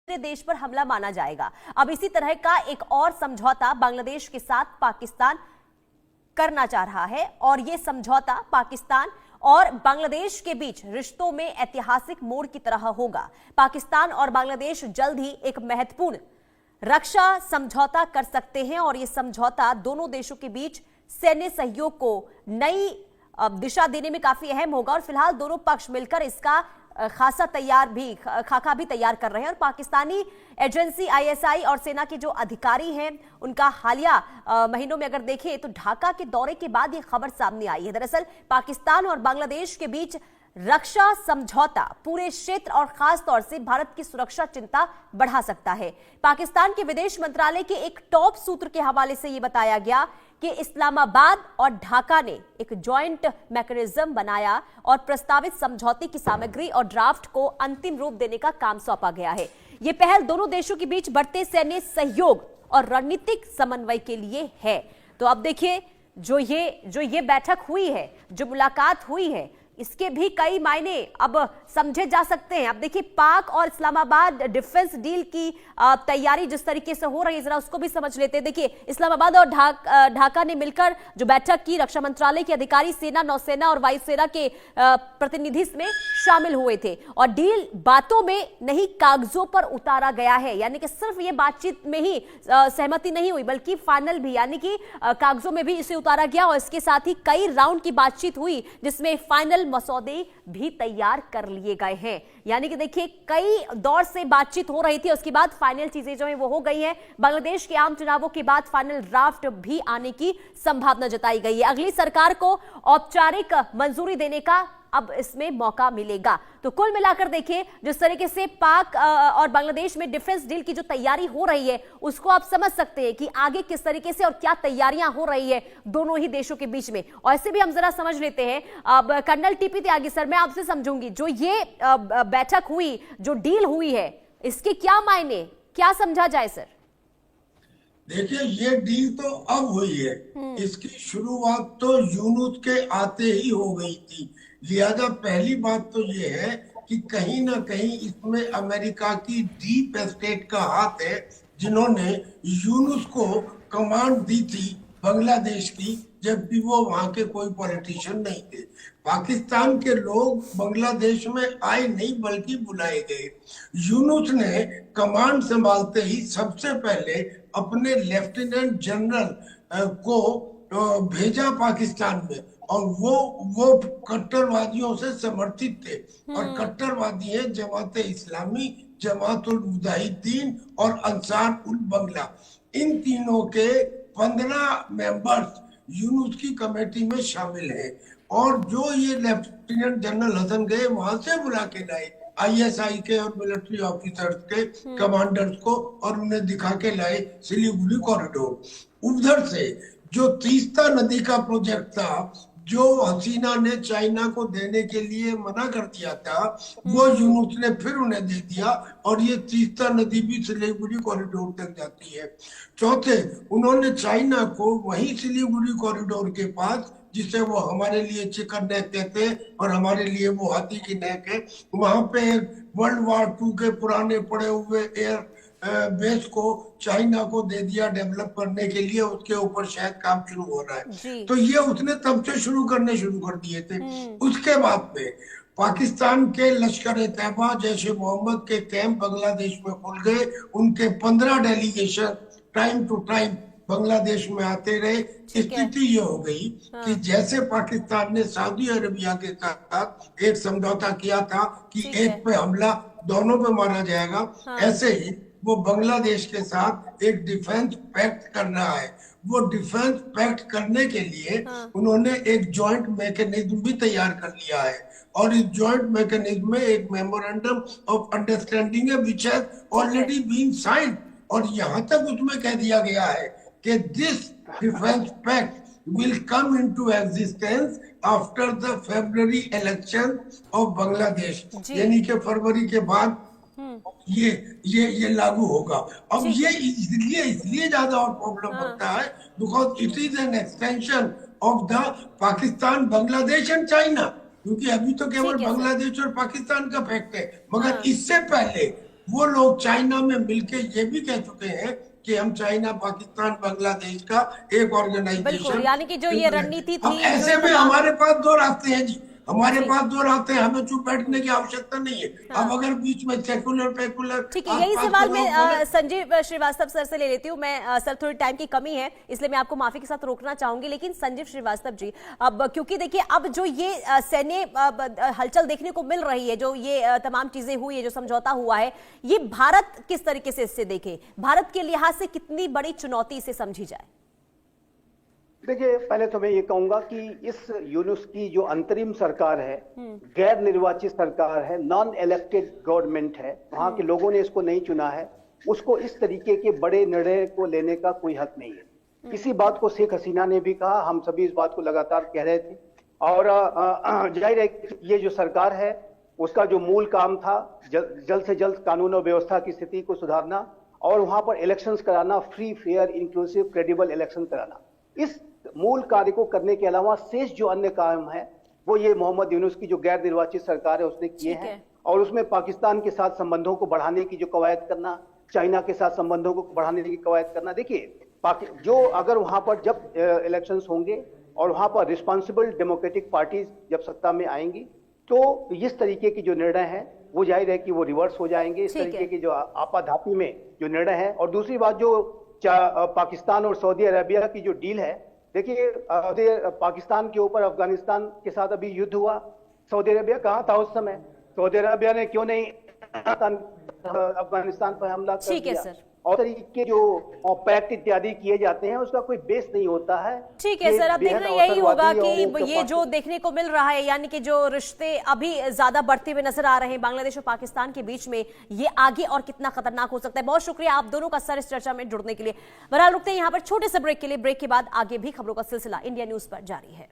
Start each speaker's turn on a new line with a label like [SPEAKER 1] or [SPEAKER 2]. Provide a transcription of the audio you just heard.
[SPEAKER 1] देश पर हमला माना जाएगा। अब इसी तरह का एक और समझौता बांग्लादेश के साथ पाकिस्तान करना चाह रहा है और यह समझौता पाकिस्तान और बांग्लादेश के बीच रिश्तों में ऐतिहासिक मोड़ की तरह होगा। पाकिस्तान और बांग्लादेश जल्द ही एक महत्वपूर्ण रक्षा समझौता कर सकते हैं और यह समझौता दोनों देशों के बीच सैन्य सहयोग को नई दिशा देने में काफी अहम होगा और फिलहाल दोनों पक्ष मिलकर इसका खाका भी तैयार कर रहे हैं। और पाकिस्तानी एजेंसी आईएसआई और सेना के जो अधिकारी हैं उनका हालिया महीनों में अगर देखें तो ढाका के दौरे के बाद ये खबर सामने आई है। दरअसल पाकिस्तान और बांग्लादेश के बीच रक्षा समझौता पूरे क्षेत्र और खास तौर से भारत की सुरक्षा चिंता बढ़ा सकता है। पाकिस्तान के विदेश मंत्रालय के एक टॉप सूत्र के हवाले से यह बताया गया कि इस्लामाबाद और ढाका ने एक जॉइंट मैकेनिज्म बनाया और प्रस्तावित समझौते की सामग्री और ड्राफ्ट को अंतिम रूप देने का काम सौंपा गया है। यह पहल दोनों देशों के बीच बढ़ते सैन्य सहयोग और रणनीतिक समन्वय के लिए है। तो अब देखिए जो ये बैठक हुई है, जो मुलाकात हुई है, इसके भी कई मायने अब समझे जा सकते हैं। अब देखिए पाक और इस्लामाबाद डिफेंस डील की तैयारी जिस तरीके से हो रही है जरा उसको भी समझ लेते हैं। देखिए इस्लामाबाद और ढाका ने मिलकर जो बैठक की, रक्षा मंत्रालय के अधिकारी, सेना, नौसेना और वायुसेना के प्रतिनिधि इसमें शामिल हुए थे और डील बातों में नहीं कागजों पर उतारा गया है। यानी कि सिर्फ ये बातचीत में ही सहमति नहीं हुई बल्कि फाइनल भी यानी कि कागजों में भी इसे उतारा गया और इसके साथ ही कई राउंड की बातचीत हुई जिसमें फाइनल मसौदे भी तैयार कर लिए गए हैं। यानी कि देखिए कई दौर से बातचीत हो रही थी, उसके बाद फाइनल चीजें जो है वो हो गई हैं। बांग्लादेश के आम चुनावों के बाद फाइनल ड्राफ्ट भी आने की संभावना जताई गई है। अगली सरकार को औपचारिक मंजूरी देने का अब इसमें मौका मिलेगा। तो कुल मिलाकर देखिए जिस तरीके से पाक और बांग्लादेश में डिफेंस डील की जो तैयारी हो रही है उसको आप समझ सकते हैं कि आगे किस तरीके से और क्या तैयारियां हो रही है दोनों ही देशों के बीच में। और ऐसे भी हम जरा समझ लेते हैं। अब कर्नल टीपी त्यागी सर, मैं आपसे समझूंगी जो ये बैठक हुई, जो डील हुई है, इसके क्या मायने, क्या समझा जाए सर?
[SPEAKER 2] देखिए ये डील तो अब हुई है, इसकी शुरुआत तो यूनुस के आते ही हो गई थी। लिहाजा पहली बात तो ये है कि कहीं ना कहीं इसमें अमेरिका की डीप स्टेट का हाथ है, जिन्होंने यूनुस को कमांड दी थी बांग्लादेश की, जबकि वो वहां के कोई पॉलिटिशियन नहीं थे। पाकिस्तान के लोग बांग्लादेश में आए नहीं बल्कि बुलाए गए। यूनुस ने कमांड संभालते ही सबसे पहले अपने लेफ्टिनेंट जनरल को भेजा पाकिस्तान में और वो कट्टरवादियों से समर्थित थे और कट्टरवादी है जमात इस्लामी, जमातुल मुजाहिदीन और अंसार उल बंगला। इन तीनों के 15 मेंबर्स यूनुस की कमेटी में शामिल हैं और जो ये लेफ्टिनेंट जनरल हसन गए वहां से बुला के लाए आईएसआई के और मिलिट्री ऑफिसर्स के कमांडर्स को और उन्हें दिखा के लाए सिलीगुड़ी कॉरिडोर। उधर से जो तीस्ता नदी का प्रोजेक्ट था, जो हसीना ने चाइना को देने के लिए मना कर दिया था, वो यूनुस ने फिर उन्हें दे दिया और ये तीस्ता नदी भी सिलीगुड़ी कॉरिडोर तक जाती है। चौथे, उन्होंने चाइना को वही सिलीगुड़ी कॉरिडोर के पास, जिसे वो हमारे लिए चिकन नेक कहते हैं और हमारे लिए वो हाथी की नेक है, वहां पे वर्ल्ड वार 2 के पुराने पड़े हुए एयर बेस को चाइना को दे दिया डेवलप करने के लिए। उसके ऊपर शायद काम शुरू हो रहा है। तो ये उसने तब से शुरू कर दिए थे। उसके बाद में पाकिस्तान के लश्कर ए तैयबा, जैश ए मोहम्मद के कैंप बांग्लादेश में खुल गए। उनके 15 delegation time to time Bangladesh में आते रहे। स्थिति ये हो गई कि जैसे पाकिस्तान ने सऊदी अरबिया के साथ एक समझौता किया था कि एक पे हमला दोनों पे मारा जाएगा, ऐसे ही वो बांग्लादेश के साथ एक डिफेंस पैक्ट कर रहा है। वो डिफेंस पैक्ट करने के लिए उन्होंने एक जॉइंट मैकेनिज्म भी तैयार कर लिया है और इस जॉइंट मैकेनिज्म में एक मेमोरेंडम ऑफ अंडरस्टैंडिंग है which has already been signed और यहाँ तक उसमें कह दिया गया है कि this defence pact will come into existence after the February election of Bangladesh। यानी कि फरवरी के बाद ये लागू होगा। अब ये इसलिए ज्यादा और प्रॉब्लम बनता है because it is an extension of the Pakistan, Bangladesh and China, क्योंकि अभी तो केवल बांग्लादेश और पाकिस्तान का फैक्ट है, मगर इससे पहले वो लोग चाइना में मिलके ये भी कह चुके हैं कि हम चाइना, पाकिस्तान, बांग्लादेश का एक
[SPEAKER 1] बिल्कुल,
[SPEAKER 2] ऑर्गेनाइजेशन।
[SPEAKER 1] यानी कि जो ये रणनीति
[SPEAKER 2] अब
[SPEAKER 1] थी,
[SPEAKER 2] ऐसे में हमारे पास दो रास्ते हैं जी, हमारे पास दो रास्ते हैं, हमें चुप बैठने की आवश्यकता नहीं है। अब अगर बीच में सेकुलर पेकुलर,
[SPEAKER 1] ठीक है, यही सवाल मैं संजीव श्रीवास्तव सर से ले लेती हूँ। मैं सर थोड़ी टाइम की कमी है इसलिए मैं आपको माफी के साथ रोकना चाहूंगी, लेकिन संजीव श्रीवास्तव जी, अब क्योंकि देखिए अब जो ये सैन्य हलचल देखने को मिल रही है, जो ये तमाम चीजें हुई है, जो समझौता हुआ है, ये भारत किस तरीके से इससे देखे, भारत के लिहाज से कितनी बड़ी चुनौती इसे समझी जाए?
[SPEAKER 3] देखिए, पहले तो मैं ये कहूंगा कि इस यूनुस की जो अंतरिम सरकार है, गैर निर्वाचित सरकार है, नॉन इलेक्टेड गवर्नमेंट है, वहां के लोगों ने इसको नहीं चुना है, उसको इस तरीके के बड़े निर्णय को लेने का कोई हक नहीं है। इसी बात को शेख हसीना ने भी कहा, हम सभी इस बात को लगातार कह रहे थे। और जाहिर है ये जो सरकार है उसका जो मूल काम था जल्द से जल्द कानून और व्यवस्था की स्थिति को सुधारना और वहां पर इलेक्शंस कराना, free, fair, inclusive, credible election कराना। इस मूल कार्य को करने के अलावा शेष जो अन्य काम है वो ये मोहम्मद यूनुस की जो गैर निर्वाचित सरकार है उसने किए हैं। और उसमें पाकिस्तान के साथ संबंधों को बढ़ाने की जो कवायद करना, चाइना के साथ संबंधों को बढ़ाने की कवायद करना। देखिए, जो अगर वहां पर जब इलेक्शंस होंगे और वहां पर रिस्पॉन्सिबल डेमोक्रेटिक पार्टीज जब सत्ता में आएंगी तो इस तरीके की जो निर्णय है वो जाहिर है कि वो रिवर्स हो जाएंगे। इस तरीके की जो आपाधापी में जो निर्णय है। और दूसरी बात, जो पाकिस्तान और सऊदी अरेबिया की जो डील है, देखिए पाकिस्तान के ऊपर अफगानिस्तान के साथ अभी युद्ध हुआ, सऊदी अरेबिया कहाँ था उस समय? सऊदी अरेबिया ने क्यों नहीं अफगानिस्तान पर हमला कर दिया?
[SPEAKER 1] सर,
[SPEAKER 3] और तरीके जो पैक्ट इत्यादि किए जाते हैं उसका कोई बेस नहीं होता है।
[SPEAKER 1] ठीक है सर, अब देखना यही होगा कि ये जो देखने को मिल रहा है, यानी कि जो रिश्ते अभी ज्यादा बढ़ते हुए नजर आ रहे हैं बांग्लादेश और पाकिस्तान के बीच में, ये आगे और कितना खतरनाक हो सकता है। बहुत शुक्रिया आप दोनों का सर इस चर्चा में जुड़ने के लिए। बहरहाल रुकते हैं यहाँ पर छोटे से ब्रेक के लिए। ब्रेक के बाद आगे भी खबरों का सिलसिला इंडिया न्यूज पर जारी है।